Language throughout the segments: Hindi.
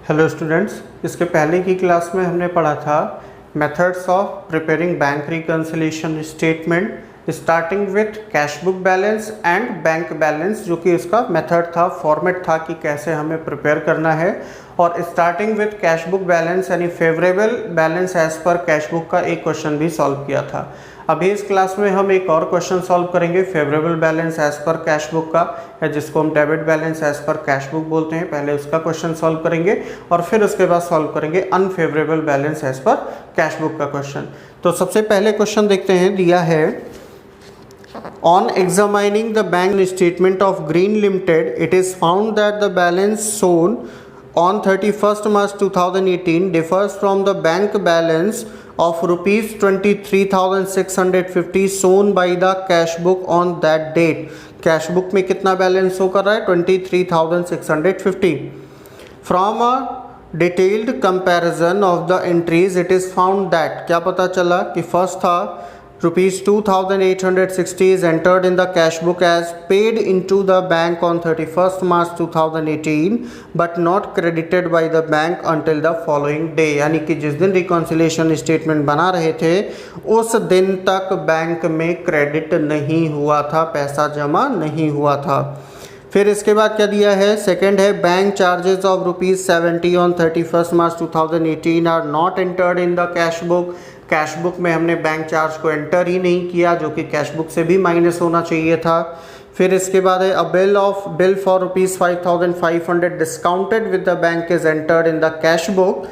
हेलो स्टूडेंट्स, इसके पहले की क्लास में हमने पढ़ा था methods of preparing bank reconciliation statement starting with cash book balance and bank balance, जो कि इसका मेथड था, फॉर्मेट था कि कैसे हमें प्रिपेयर करना है। और starting with cash book balance यानी favourable balance as per cash book का एक क्वेश्चन भी सॉल्व किया था। अभी इस क्लास में हम एक और क्वेश्चन सॉल्व करेंगे favourable balance as per cash book का, या जिसको हम debit balance as per cash book बोलते हैं। पहले उसका क्वेश्चन सॉल्व करेंगे और फिर उसके बाद सॉल्व करेंगे unfavourable balance as per cash book का क्वेश्चन। तो सबसे पहले क्वेश्चन देखते हैं, दिया है On examining the bank statement of Green Limited, it is found that the balance shown on 31st March 2018 differs from the bank balance of rupees 23,650 shown by the cash book on that date. Cash book में कितना बैलेंस शो कर रहा है? 23,650. From a detailed comparison of the entries, it is found that क्या पता चला कि फर्स्ट था Rupees 2,860 is entered in the cash book as paid into the bank on 31st March 2018 but not credited by the bank until the following day। यानी कि जिस दिन रिकॉन्सिलिएशन स्टेटमेंट बना रहे थे उस दिन तक बैंक में क्रेडिट नहीं हुआ था, पैसा जमा नहीं हुआ था। फिर इसके बाद क्या दिया है? सेकंड है bank charges of ₹70 on 31st March 2018 are not entered in the cash book. Cash book में हमने बैंक चार्ज को एंटर ही नहीं किया, जो कि कैश बुक से भी माइनस होना चाहिए था। फिर इसके बाद है अ bill for ₹5,500 discounted with the bank is entered in the cash book.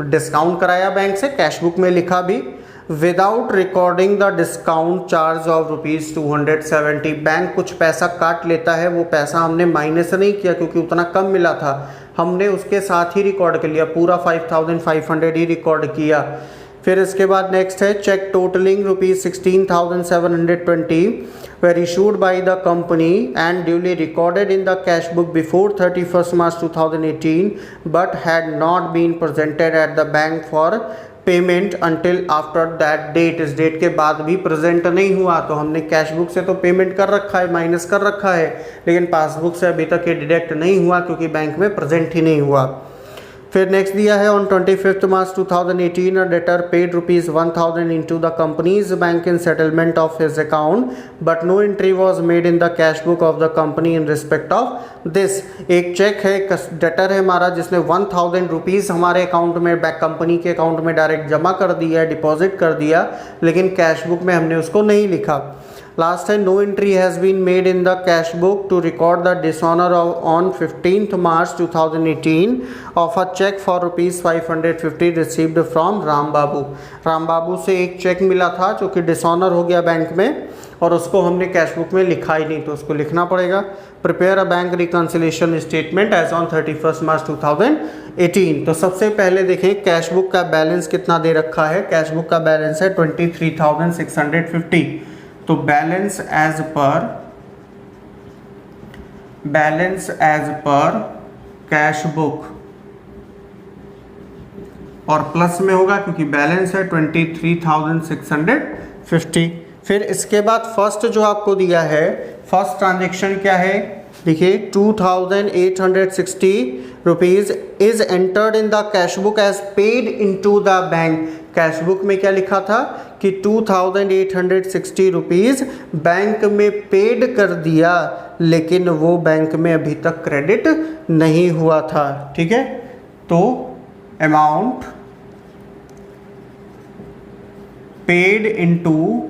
Discount कराया बैंक से, कैश बुक में लिखा भी, without recording the discount charge of ₹270। Bank कुछ पैसा काट लेता है, वो पैसा हमने माइनस नहीं किया क्योंकि उतना कम मिला था, हमने उसके साथ ही रिकॉर्ड कर लिया, पूरा 5,500 ही रिकॉर्ड किया। फिर इसके बाद नेक्स्ट है cheque totalling ₹16,720 were issued by the company and duly recorded in the cash book before 31st March 2018 but had not been presented at the bank for payment until after that date। इस डेट के बाद भी प्रेजेंट नहीं हुआ, तो हमने कैश बुक से तो पेमेंट कर रखा है, माइनस कर रखा है, लेकिन पासबुक से अभी तक ये डिडक्ट नहीं हुआ क्योंकि बैंक में प्रेजेंट ही नहीं हुआ। फिर नेक्स्ट दिया है on 25th March 2018 a debtor paid ₹1,000 into the company's bank in settlement of his account but no entry was made in the cash book of the company in respect of this. एक चेक है, डेटर है हमारा, जिसने ₹1,000 हमारे अकाउंट में, बैंक कंपनी के अकाउंट में डायरेक्ट जमा कर दिया, डिपॉजिट कर दिया, लेकिन कैश बुक में हमने उसको नहीं लिखा। लास्ट है no entry has been made in the cash book to record the dishonour on 15th March 2018 of a cheque for ₹550 received from Ram Babu. Ram Babu से एक चेक मिला था जो कि डिसऑनर हो गया बैंक में, और उसको हमने कैश बुक में लिखा ही नहीं, तो उसको लिखना पड़ेगा। Prepare a bank reconciliation statement as on 31st March 2018। तो सबसे पहले देखें कैश बुक का बैलेंस कितना दे रखा है। कैश बुक का बैलेंस है 23,650। तो balance as per cash book और प्लस में होगा क्योंकि बैलेंस है 23,650। फिर इसके बाद फर्स्ट जो आपको दिया है, फर्स्ट ट्रांजेक्शन क्या है? देखिए ₹2,860 is entered in the cash book as paid into the bank. Cash book में क्या लिखा था कि ₹2,860 बैंक में पेड कर दिया, लेकिन वो बैंक में अभी तक क्रेडिट नहीं हुआ था। ठीक है, तो amount paid into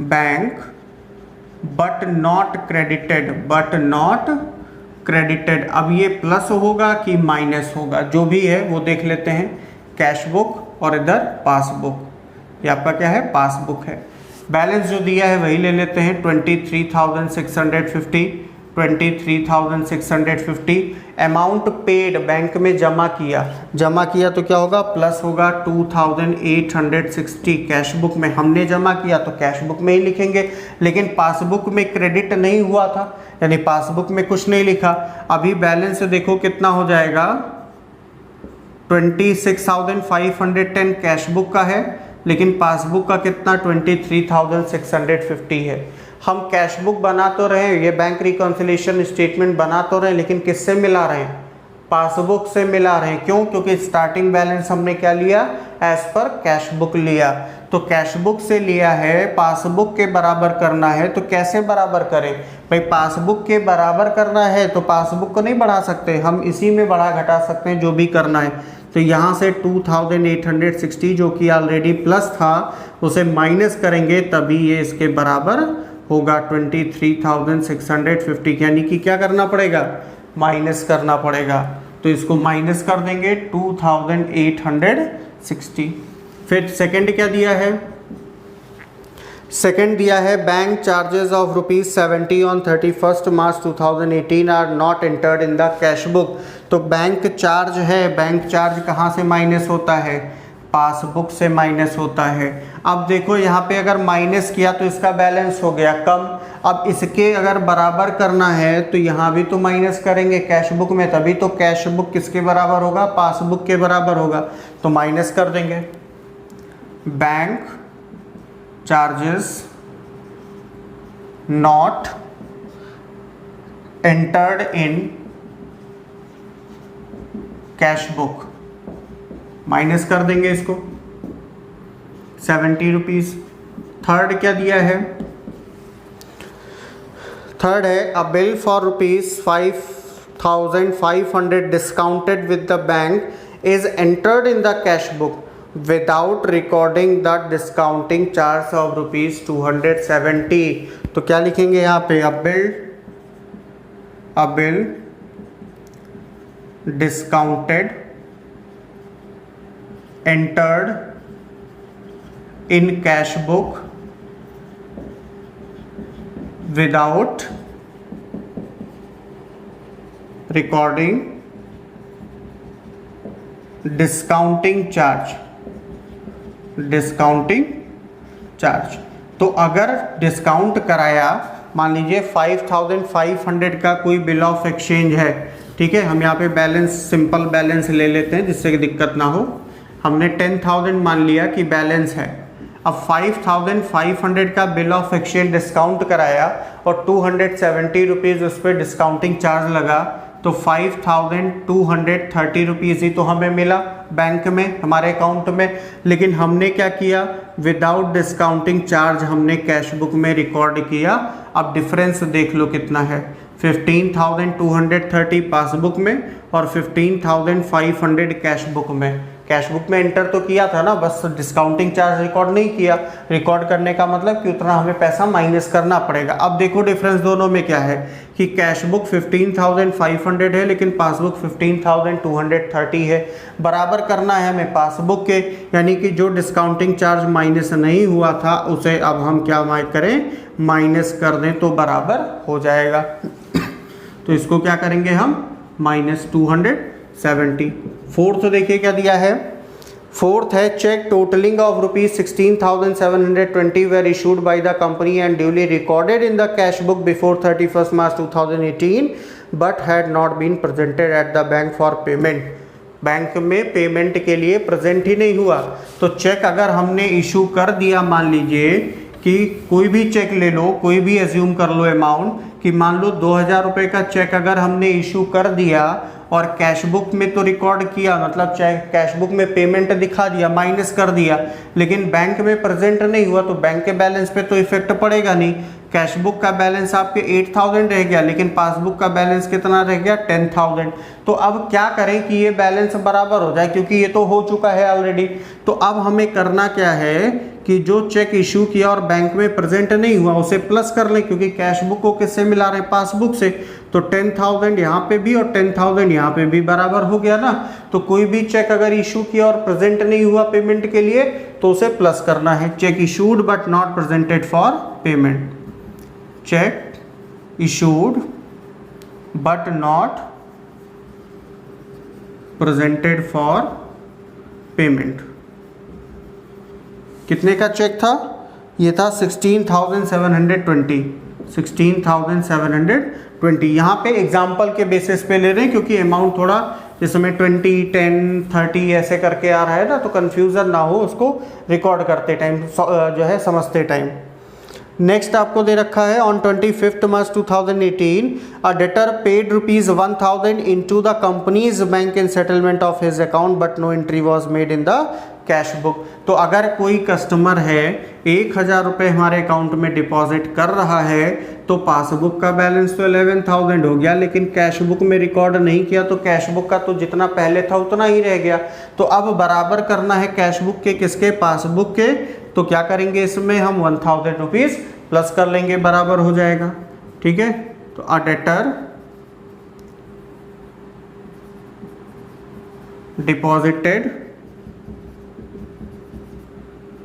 bank but not credited. अब ये प्लस होगा कि माइनस होगा, जो भी है वो देख लेते हैं। कैश बुक और इधर पासबुक, ये आपका क्या है? पासबुक है। बैलेंस जो दिया है वही ले लेते हैं, 23,650। अमाउंट पेड बैंक में जमा किया तो क्या होगा? प्लस होगा 2,860। कैश बुक में हमने जमा किया तो कैश बुक में ही लिखेंगे, लेकिन पासबुक में क्रेडिट नहीं हुआ था, यानी पासबुक में कुछ नहीं लिखा। अभी बैलेंस देखो कितना हो जाएगा, 26,510 कैश बुक का है, लेकिन पासबुक का कितना 23,650 है। हम कैश बुक बना तो रहे, ये बैंक रिकॉन्सिलिएशन स्टेटमेंट बना तो रहे, लेकिन किससे मिला रहे हैं? पासबुक से मिला रहे हैं। क्यों? क्योंकि स्टार्टिंग बैलेंस हमने क्या लिया? एज पर कैश बुक लिया। तो कैश बुक से लिया है, पासबुक के बराबर करना है, तो कैसे बराबर करें भाई? पासबुक के बराबर करना है तो पासबुक को नहीं बढ़ा सकते, हम इसी में बढ़ा घटा सकते हैं जो भी करना है। तो यहाँ से 2860 जो कि ऑलरेडी प्लस था उसे माइनस करेंगे तभी ये इसके बराबर होगा 23,650, यानी कि क्या करना पड़ेगा? माइनस करना पड़ेगा। तो इसको माइनस कर देंगे 2860। फिर सेकंड क्या दिया है? सेकंड दिया है bank charges of ₹70 on 31 March 2018 are not entered in the cash book. तो बैंक चार्ज है, बैंक चार्ज कहाँ से माइनस होता है? पासबुक से माइनस होता है। अब देखो यहाँ पे अगर माइनस किया तो इसका बैलेंस हो गया कम। अब इसके अगर बराबर करना है तो यहाँ भी तो माइनस करेंगे कैश बुक में, तभी तो कैश बुक किसके बराबर होगा? पासबुक के बराबर होगा। तो माइनस कर देंगे। Bank charges not entered in cash book, minus कर देंगे इसको 70 रुपीज। थर्ड क्या दिया है? थर्ड है अ bill for ₹5,500 discounted with the bank is entered in the cash book without recording the discounting charge of ₹270। तो क्या लिखेंगे यहाँ पे? अ bill discounted entered in cash book without recording discounting charge। तो अगर डिस्काउंट कराया, मान लीजिए 5,500 का कोई बिल ऑफ एक्सचेंज है, ठीक है, हम यहाँ पे बैलेंस सिंपल बैलेंस ले लेते हैं जिससे कि दिक्कत ना हो। हमने 10,000 मान लिया कि बैलेंस है। अब 5,500 का बिल ऑफ एक्सचेंज डिस्काउंट कराया और 270 रुपीज़ उस पर डिस्काउंटिंग चार्ज लगा, तो 5,230 रुपीज़ ही तो हमें मिला बैंक में, हमारे अकाउंट में। लेकिन हमने क्या किया? विदाउट डिस्काउंटिंग चार्ज हमने कैश बुक में रिकॉर्ड किया। अब डिफरेंस देख लो कितना है, 15,230 पासबुक में और 15,500 कैश बुक में। कैश बुक में एंटर तो किया था ना, बस डिस्काउंटिंग चार्ज रिकॉर्ड नहीं किया। रिकॉर्ड करने का मतलब कि उतना हमें पैसा माइनस करना पड़ेगा। अब देखो डिफरेंस दोनों में क्या है कि कैश बुक 15,500 है लेकिन पासबुक 15,230 है। बराबर करना है हमें पासबुक के, यानी कि जो डिस्काउंटिंग चार्ज माइनस नहीं हुआ था उसे अब हम क्या करें? माइनस कर दें तो बराबर हो जाएगा। तो इसको क्या करेंगे हम? -270। फोर्थ देखिए क्या दिया है? फोर्थ है cheque totalling of ₹16,720 were issued by the company and duly recorded in the cash book before 31 March 2018 but had not been presented at the bank for payment. Bank में पेमेंट के लिए प्रेजेंट ही नहीं हुआ। तो चेक अगर हमने इशू कर दिया, मान लीजिए कि कोई भी चेक ले लो, कोई भी एज्यूम कर लो अमाउंट, कि मान लो 2,000 रुपये का चेक अगर हमने इशू कर दिया और कैश बुक में तो रिकॉर्ड किया, मतलब चेक कैश बुक में पेमेंट दिखा दिया, माइनस कर दिया, लेकिन बैंक में प्रेजेंट नहीं हुआ, तो बैंक के बैलेंस पे तो इफेक्ट पड़ेगा नहीं। कैश बुक का बैलेंस आपके 8,000 रह गया लेकिन पासबुक का बैलेंस कितना रह गया? 10,000। तो अब क्या करें कि ये बैलेंस बराबर हो जाए, क्योंकि ये तो हो चुका है ऑलरेडी। तो अब हमें करना क्या है कि जो चेक इशू किया और बैंक में प्रेजेंट नहीं हुआ उसे प्लस कर लें, क्योंकि कैश बुक को किससे मिला रहे? पासबुक से। तो 10,000 यहाँ पे भी और 10,000 यहाँ पे भी बराबर हो गया ना। तो कोई भी चेक अगर इशू किया और प्रेजेंट नहीं हुआ पेमेंट के लिए तो उसे प्लस करना है। Check issued but not presented for payment. Check issued but not presented for payment. कितने का चेक था? ये था 16,720। 16,720। यहाँ पे एग्जाम्पल के बेसिस पे ले रहे हैं क्योंकि अमाउंट थोड़ा जिसमें 20, 10, 30 ऐसे करके आ रहा है ना, तो कन्फ्यूज़न ना हो उसको रिकॉर्ड करते टाइम, जो है समझते टाइम। नेक्स्ट आपको दे रखा है on 25 March 2018 a debtor paid ₹1000 into the company's bank in settlement of his account but no entry was made in the cash book. तो अगर कोई कस्टमर है 1000 रुपये हमारे अकाउंट में डिपॉजिट कर रहा है तो पासबुक का बैलेंस तो 11,000 हो गया, लेकिन कैश बुक में रिकॉर्ड नहीं किया तो कैश बुक का तो जितना पहले था उतना ही रह गया। तो अब बराबर करना है कैश बुक के किसके, पासबुक के। तो क्या करेंगे इसमें हम 1000 रुपीज़ प्लस कर लेंगे, बराबर हो जाएगा। ठीक है, तो अ debtor deposited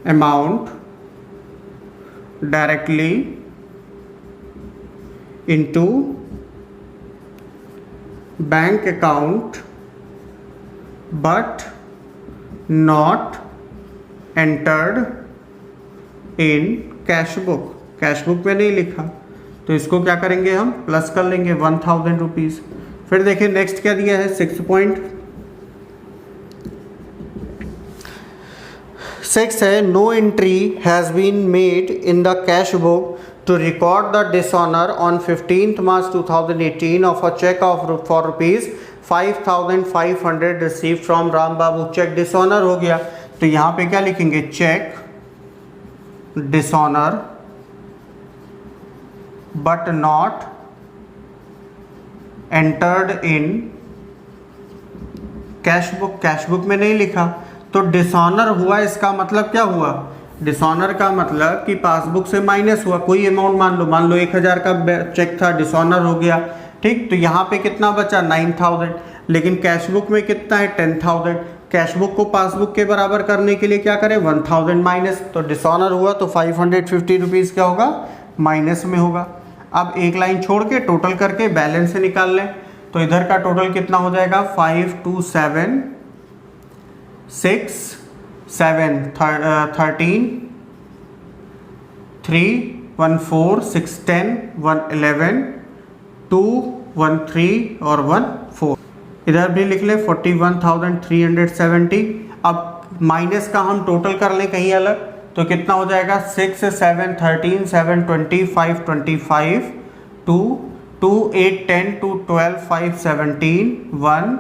amount directly into bank account but not entered in cash book, cash book में नहीं लिखा, तो इसको क्या करेंगे हम प्लस कर लेंगे 1000 रुपीज़। फिर देखिए नेक्स्ट क्या दिया है 6 है no entry has been made in the cash book to record the dishonour on 15 March 2018 of a cheque of for ₹5,500 receive from Ram Babu. Cheque dishonour हो गया, तो यहाँ पे क्या लिखेंगे, cheque dishonour but not entered in cash book, cash book में नहीं लिखा तो डिसऑनर हुआ। इसका मतलब क्या हुआ, डिसऑनर का मतलब कि पासबुक से माइनस हुआ, कोई अमाउंट मान लो 1000 का चेक था, डिसऑनर हो गया। ठीक, तो यहाँ पे कितना बचा 9000, लेकिन कैश बुक में कितना है 10000। कैश बुक को पासबुक के बराबर करने के लिए क्या करें 1000 माइनस, तो डिसऑनर हुआ तो 550 रुपीज़ क्या होगा माइनस में होगा। अब एक लाइन छोड़ के टोटल करके बैलेंस से निकाल लें, तो इधर का टोटल कितना हो जाएगा 527 6 7 13 3 1 4 6 10 1 11 2 1 3 और 1 4। इधर भी लिख ले 41,370। अब माइनस का हम टोटल कर लें कहीं अलग, तो कितना हो जाएगा 6 7 13 7 20 5 25 2 2 8 10 2 12 5 17 1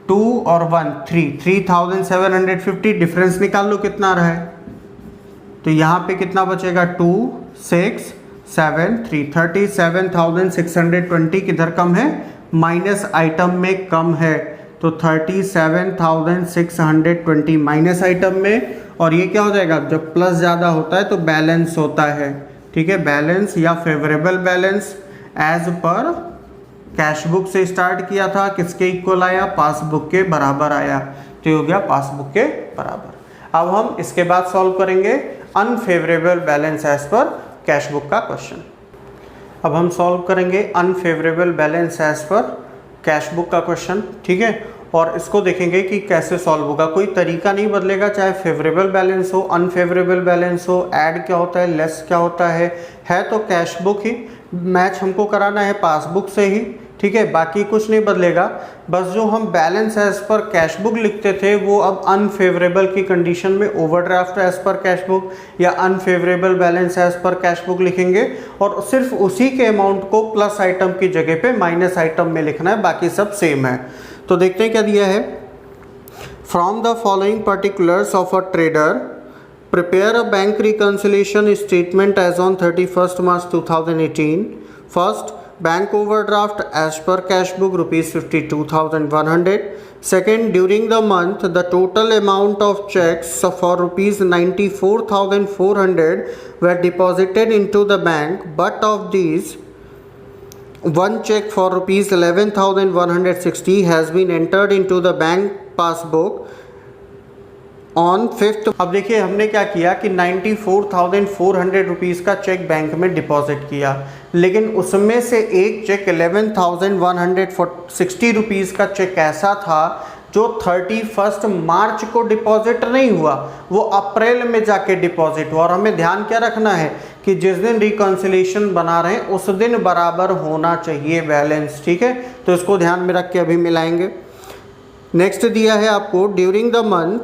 2 और 1 3 3750। डिफरेंस निकाल लो कितना रहा है, तो यहाँ पे कितना बचेगा 2 6 7 3 37,620 किधर कम है माइनस आइटम में कम है, तो 37,620 माइनस आइटम में। और ये क्या हो जाएगा, जब प्लस ज़्यादा होता है तो बैलेंस होता है। ठीक है, बैलेंस या favourable balance as per cash book से स्टार्ट किया था, किसके इक्वल आया, पासबुक के बराबर आया, तो ये हो गया पासबुक के बराबर। अब हम इसके बाद सॉल्व करेंगे unfavourable balance as per cash book का क्वेश्चन। अब हम सॉल्व करेंगे unfavourable balance as per cash book का क्वेश्चन। ठीक है, और इसको देखेंगे कि कैसे सॉल्व होगा। कोई तरीका नहीं बदलेगा, चाहे फेवरेबल बैलेंस हो अनफेवरेबल बैलेंस हो, ऐड क्या होता है लेस क्या होता है तो कैश बुक ही। मैच हमको कराना है पासबुक से ही। ठीक है, बाकी कुछ नहीं बदलेगा, बस जो हम balance as per cash book लिखते थे वो अब अनफेवरेबल की कंडीशन में overdraft as per cash book या unfavourable balance as per cash book लिखेंगे, और सिर्फ उसी के अमाउंट को प्लस आइटम की जगह पे माइनस आइटम में लिखना है, बाकी सब सेम है। तो देखते हैं क्या दिया है। From the following particulars of a trader prepare a bank reconciliation statement as on 31 March 2018। First, bank overdraft as per cash book ₹52,100. Second, during the month the total amount of checks for ₹94,400 were deposited into the bank, but of these one check for ₹11,160 has been entered into the bank passbook on 5th। अब देखिए हमने क्या किया कि 94,400 रुपीज़ का चेक बैंक में डिपॉजिट किया, लेकिन उसमें से एक चेक 11,160 रुपीज़ का चेक ऐसा था जो 31 मार्च को डिपॉजिट नहीं हुआ, वो अप्रैल में जाके डिपॉजिट हुआ। और हमें ध्यान क्या रखना है कि जिस दिन रिकन्सिलिएशन बना रहे हैं उस दिन बराबर होना चाहिए बैलेंस। ठीक है, तो इसको ध्यान में रख के अभी मिलाएंगे। नेक्स्ट दिया है आपको during the month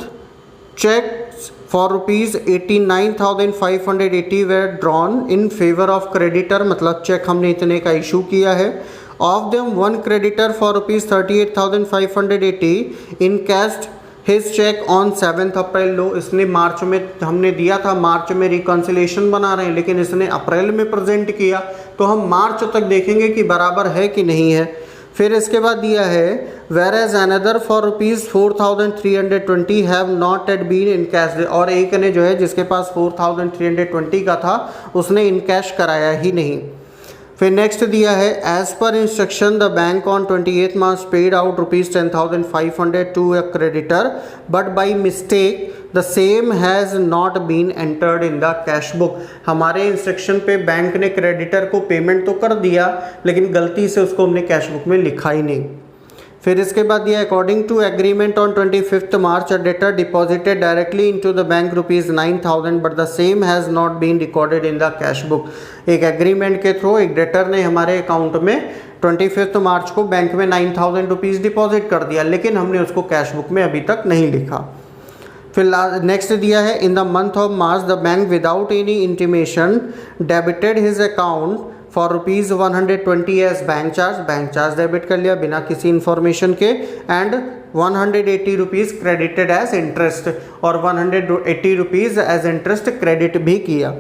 checks for rupees 89,580 were drawn in favour of creditor, मतलब चेक हमने इतने का इशू किया है। Of them one creditor for rupees 38,580 encashed his cheque on 7 April. लो, इसने मार्च में हमने दिया था, मार्च में रिकॉन्सिलेशन बना रहे हैं, लेकिन इसने अप्रैल में प्रेजेंट किया, तो हम मार्च तक देखेंगे कि बराबर है कि नहीं है। फिर इसके बाद दिया है whereas another for rupees 4,320 have not yet been in cash, और एक ने जो है जिसके पास 4,320 का था उसने इन कैश कराया ही नहीं। फिर नेक्स्ट दिया है as per instruction the bank on 28 March paid out rupees 10,500 to a creditor but by mistake the same has not been entered in the cash book. हमारे इंस्ट्रक्शन पे बैंक ने क्रेडिटर को पेमेंट तो कर दिया, लेकिन गलती से उसको हमने कैश बुक में लिखा ही नहीं। फिर इसके बाद दिया according to agreement on 25 March a debtor deposited directly into the bank rupees 9,000 but the same has not been recorded in the cash book. एक एग्रीमेंट के थ्रू एक डेटर ने हमारे अकाउंट में 25 मार्च को बैंक में 9,000 रुपीज़ डिपॉजिट कर दिया, लेकिन हमने उसको कैश बुक में अभी तक नहीं लिखा। फिर नेक्स्ट दिया है in the month of March the bank without any intimation debited his account for rupees 120 as bank charge debit कर लिया बिना किसी इन्फॉर्मेशन के, and 180 rupees credited as interest, और 180 रुपीज़ एज इंटरेस्ट क्रेडिट भी किया।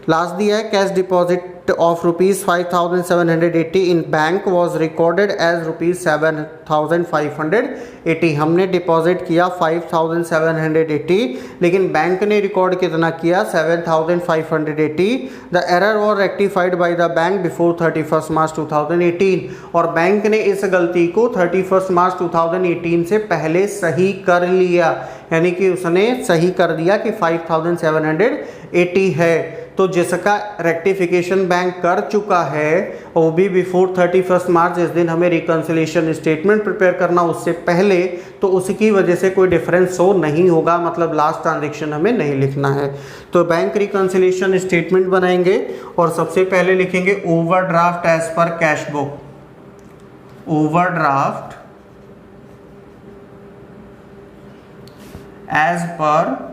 लास्ट दिया है cash deposit of rupees 5,780 in bank was recorded as rupees 7,580। हमने डिपॉजिट किया 5,780, लेकिन बैंक ने रिकॉर्ड कितना किया 7,580। The error was rectified by the bank before 31 March 2018, और बैंक ने इस गलती को 31 मार्च 2018 से पहले सही कर लिया, यानी कि उसने सही कर दिया कि 5,780 है। तो जिसका रेक्टिफिकेशन बैंक कर चुका है वो भी बिफोर 31 मार्च, जिस दिन हमें रिकन्सिलेशन स्टेटमेंट प्रिपेयर करना उससे पहले, तो उसकी वजह से कोई डिफरेंस शो नहीं होगा, मतलब लास्ट ट्रांजेक्शन हमें नहीं लिखना है। तो बैंक रिकन्सिलेशन स्टेटमेंट बनाएंगे और सबसे पहले लिखेंगे overdraft as per cash book. Overdraft as per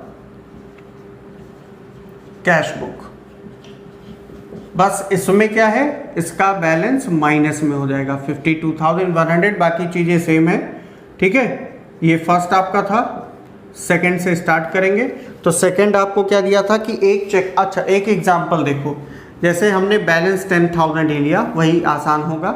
cash book. बस इसमें क्या है, इसका बैलेंस माइनस में हो जाएगा 52,100, बाकी चीज़ें सेम है। ठीक है, ये फर्स्ट आपका था, सेकंड से स्टार्ट करेंगे। तो सेकंड आपको क्या दिया था कि एक चेक, अच्छा एक एग्जांपल देखो, जैसे हमने बैलेंस 10,000 ले लिया, वही आसान होगा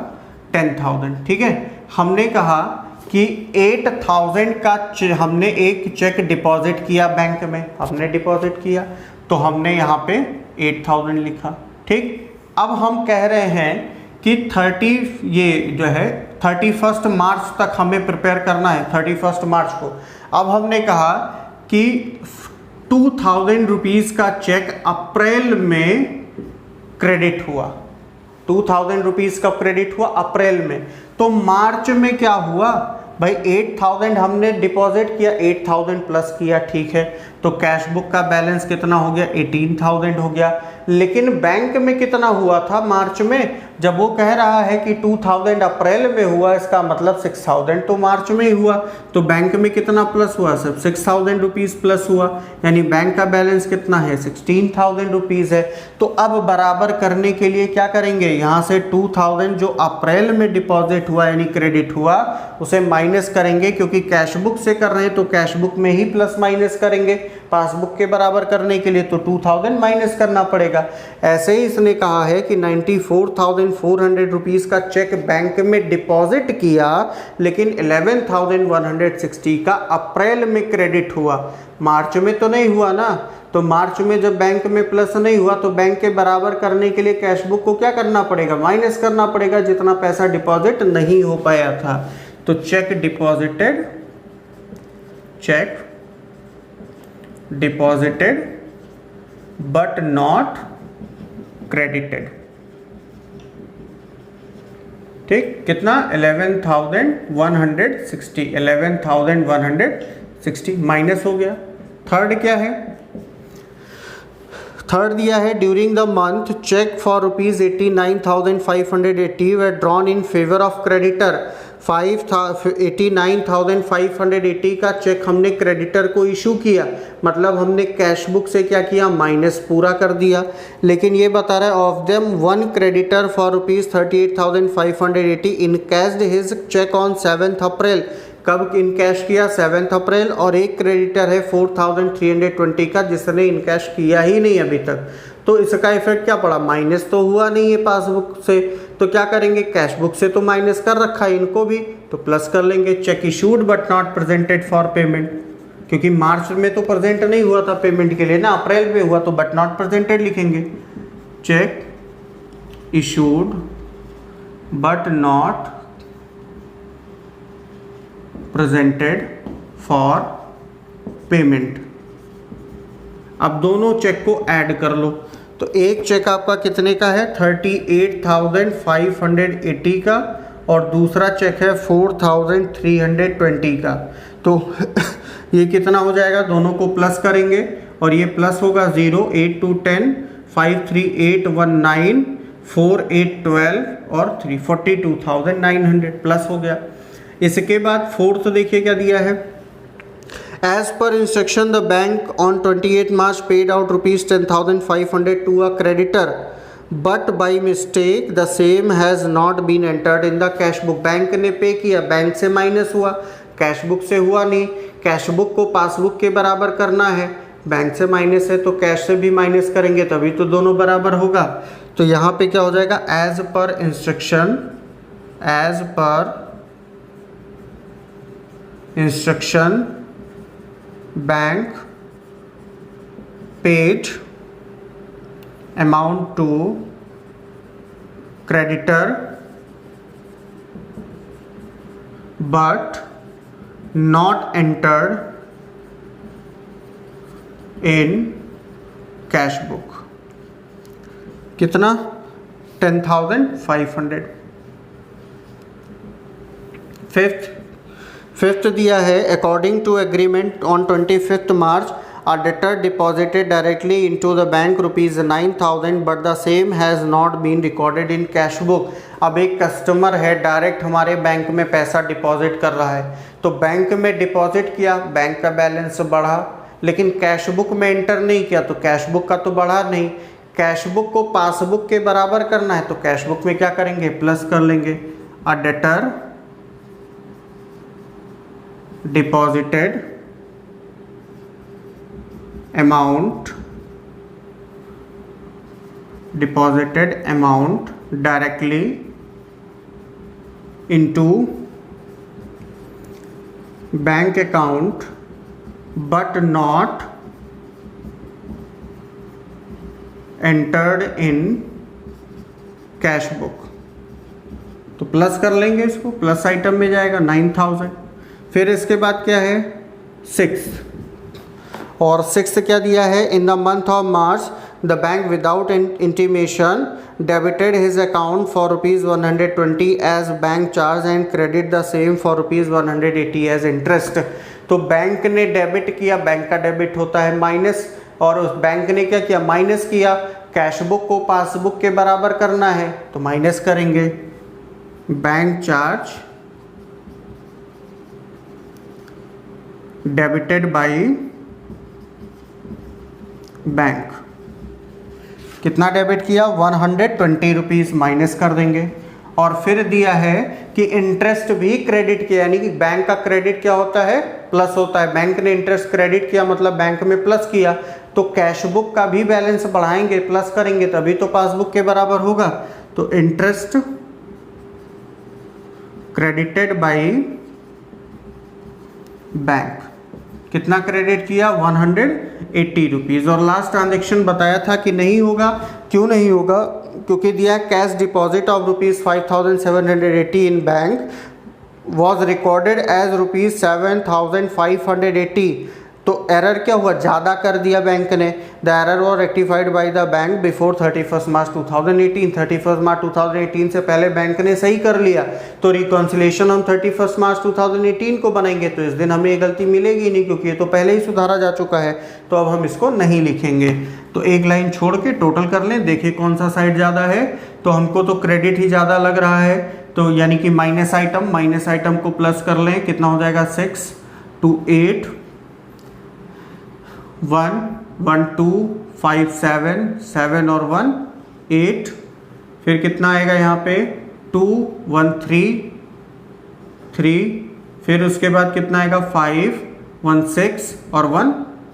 10,000। ठीक है, हमने कहा कि 8,000 का हमने एक चेक डिपॉजिट किया बैंक में, हमने डिपॉजिट किया तो हमने यहाँ पे 8,000 लिखा। ठीक, अब हम कह रहे हैं कि 31 मार्च तक हमें प्रिपेयर करना है, 31 मार्च को। अब हमने कहा कि 2,000 रुपीज़ का चेक अप्रैल में क्रेडिट हुआ, 2,000 रुपीज़ का क्रेडिट हुआ अप्रैल में, तो मार्च में क्या हुआ भाई 8,000 हमने डिपॉजिट किया, 8,000 प्लस किया। ठीक है, तो कैश बुक का बैलेंस कितना हो गया 18,000 हो गया। लेकिन बैंक में कितना हुआ था मार्च में, जब वो कह रहा है कि 2,000 अप्रैल में हुआ, इसका मतलब 6,000 तो मार्च में ही हुआ, तो बैंक में कितना प्लस हुआ सब 6,000 रुपीज़ प्लस हुआ, यानी बैंक का बैलेंस कितना है 16,000 रुपीज़ है। तो अब बराबर करने के लिए क्या करेंगे, यहाँ से 2,000 जो अप्रैल में डिपॉजिट हुआ यानी क्रेडिट हुआ उसे माइनस करेंगे, क्योंकि कैश बुक से कर रहे हैं तो कैश बुक में ही प्लस माइनस करेंगे, पासबुक के बराबर करने के लिए तो 2,000 माइनस करना पड़ेगा। ऐसे ही इसने कहा है कि 94,400 रुपीज़ का चेक बैंक में डिपॉजिट किया, लेकिन 11,160 का अप्रैल में क्रेडिट हुआ, मार्च में तो नहीं हुआ ना। तो मार्च में जब बैंक में प्लस नहीं हुआ तो बैंक के बराबर करने के लिए कैश बुक को क्या करना पड़ेगा, माइनस करना पड़ेगा, जितना पैसा डिपॉजिट नहीं हो पाया था। तो check deposited, check deposited but not credited. ठीक, कितना 11,160, 11,160 माइनस हो गया। थर्ड क्या है, थर्ड दिया है during the month cheque for rupees 89,580 were drawn in favour of creditor 89,580 का चेक हमने क्रेडिटर को इशू किया, मतलब हमने कैश बुक से क्या किया, माइनस पूरा कर दिया। लेकिन ये बता रहा है of them one creditor for ₹38,580 encashed his cheque on 7 April. कब इनकैश किया, 7 अप्रैल। और एक क्रेडिटर है 4,320 का जिसने इनकैश किया ही नहीं अभी तक। तो इसका इफेक्ट क्या पड़ा, माइनस तो हुआ नहीं है पासबुक से, तो क्या करेंगे, कैश बुक से तो माइनस कर रखा है इनको भी, तो प्लस कर लेंगे। Check issued but not presented for payment, क्योंकि मार्च में तो प्रेजेंट नहीं हुआ था पेमेंट के लिए ना, अप्रैल में हुआ, तो बट नॉट प्रेजेंटेड लिखेंगे। Check issued but not presented for payment. अब दोनों चेक को ऐड कर लो, तो एक चेक आपका कितने का है, 38,580 का, और दूसरा चेक है 4,320 का। तो ये कितना हो जाएगा, दोनों को प्लस करेंगे और ये प्लस होगा 0, 8 2 10, 5 3 8 1 9, 4 8 12 और 3 42,900 प्लस हो गया। इसके बाद फोर्थ देखिए क्या दिया है, As per instruction, the bank on 28 March paid out ₹10,500 to a creditor, but by mistake the same has not been entered in the cash book. Bank ने पे किया, बैंक से माइनस हुआ, कैश बुक से हुआ नहीं। कैश बुक को पासबुक के बराबर करना है, बैंक से माइनस है तो कैश से भी माइनस करेंगे तभी तो दोनों बराबर होगा। तो यहाँ पे क्या हो जाएगा, as per instruction bank paid amount to creditor but not entered in cash book. कितना, 10,500। फिफ्थ दिया है, according to agreement on 25 March a debtor deposited directly into the bank ₹9,000 but the same has not been recorded in cash book। अब एक कस्टमर है डायरेक्ट हमारे बैंक में पैसा डिपॉजिट कर रहा है, तो बैंक में डिपॉजिट किया, बैंक का बैलेंस बढ़ा, लेकिन कैश बुक में एंटर नहीं किया तो कैश बुक का तो बढ़ा नहीं। कैश बुक को पासबुक के बराबर करना है तो कैश बुक में क्या करेंगे, प्लस कर लेंगे। अ debtor deposited amount directly into bank account but not entered in cash book, तो प्लस कर लेंगे इसको, प्लस आइटम में जाएगा 9,000। फिर इसके बाद क्या है, 6, और 6 क्या दिया है, in the month of March the bank without intimation debited his account for ₹120 as bank charge and credit the same for ₹180 as interest. तो बैंक ने डेबिट किया, बैंक का डेबिट होता है माइनस, और उस बैंक ने क्या किया, माइनस किया। कैश बुक को पासबुक के बराबर करना है तो माइनस करेंगे। Bank charge debited by bank, कितना डेबिट किया, ₹120 माइनस कर देंगे। और फिर दिया है कि इंटरेस्ट भी क्रेडिट किया, यानी कि बैंक का क्रेडिट क्या होता है, प्लस होता है। बैंक ने इंटरेस्ट क्रेडिट किया मतलब बैंक में प्लस किया, तो कैश बुक का भी बैलेंस बढ़ाएंगे, प्लस करेंगे तभी तो पासबुक के बराबर होगा। तो इंटरेस्ट क्रेडिटेड बाय बैंक, कितना क्रेडिट किया, ₹180। और लास्ट ट्रांजेक्शन बताया था कि नहीं होगा, क्यों नहीं होगा, क्योंकि दिया cash deposit of ₹5,780 in bank was recorded as ₹7,580। तो एरर क्या हुआ, ज़्यादा कर दिया बैंक ने। The error was rectified by the bank before 31 March 2018। 31 March 2018 से पहले बैंक ने सही कर लिया, तो रिकॉन्सिलेशन हम 31 मार्च 2018 को बनाएंगे, तो इस दिन हमें ये गलती मिलेगी नहीं, क्योंकि ये तो पहले ही सुधारा जा चुका है, तो अब हम इसको नहीं लिखेंगे। तो एक लाइन छोड़ के टोटल कर लें, देखिए कौन सा साइड ज़्यादा है। तो हमको तो क्रेडिट ही ज़्यादा लग रहा है, तो यानी कि माइनस आइटम को प्लस कर लें, कितना हो जाएगा 6 2 8 1 1 2 5 7 7 और 1 8, फिर कितना आएगा यहाँ पे 2 1 3 3, फिर उसके बाद कितना आएगा 5 1 6 और 1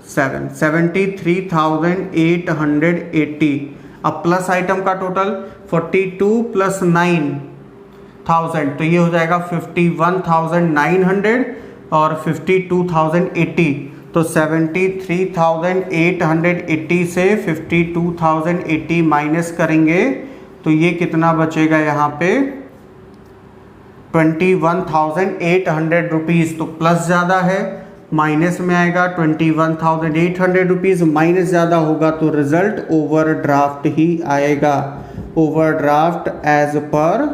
7, 73,880। अब प्लस आइटम का टोटल 42 प्लस 9,000, तो ये हो जाएगा 51,900 और 52,080, तो 73,880 से 52,080 माइनस करेंगे तो ये कितना बचेगा यहाँ पे 21,800 रुपीज़। तो प्लस ज़्यादा है, माइनस में आएगा 21,800 रुपीज़, माइनस ज़्यादा होगा तो रिजल्ट ओवरड्राफ्ट ही आएगा। Overdraft as per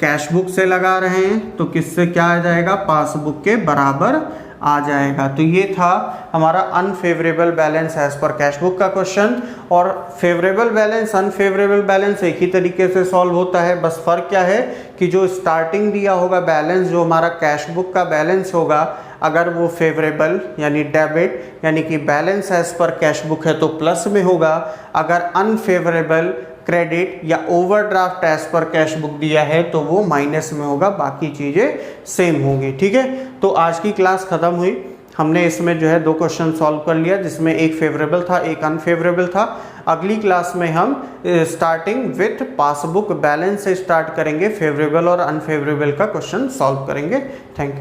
cash book से लगा रहे हैं तो किससे क्या आ जाएगा, पासबुक के बराबर आ जाएगा। तो ये था हमारा unfavourable balance as per cash book का क्वेश्चन। और फेवरेबल बैलेंस अनफेवरेबल बैलेंस एक ही तरीके से सॉल्व होता है, बस फर्क क्या है कि जो स्टार्टिंग दिया होगा बैलेंस, जो हमारा कैश बुक का बैलेंस होगा, अगर वो फेवरेबल यानी डेबिट यानी कि balance as per cash book है तो प्लस में होगा, अगर अनफेवरेबल क्रेडिट या overdraft as per cash book दिया है तो वो माइनस में होगा, बाकी चीज़ें सेम होंगी। ठीक है, तो आज की क्लास ख़त्म हुई। हमने इसमें जो है 2 क्वेश्चन सॉल्व कर लिया, जिसमें एक फेवरेबल था एक अनफेवरेबल था। अगली क्लास में हम स्टार्टिंग विथ पासबुक बैलेंस से स्टार्ट करेंगे, फेवरेबल और अनफेवरेबल का क्वेश्चन सॉल्व करेंगे। Thank you.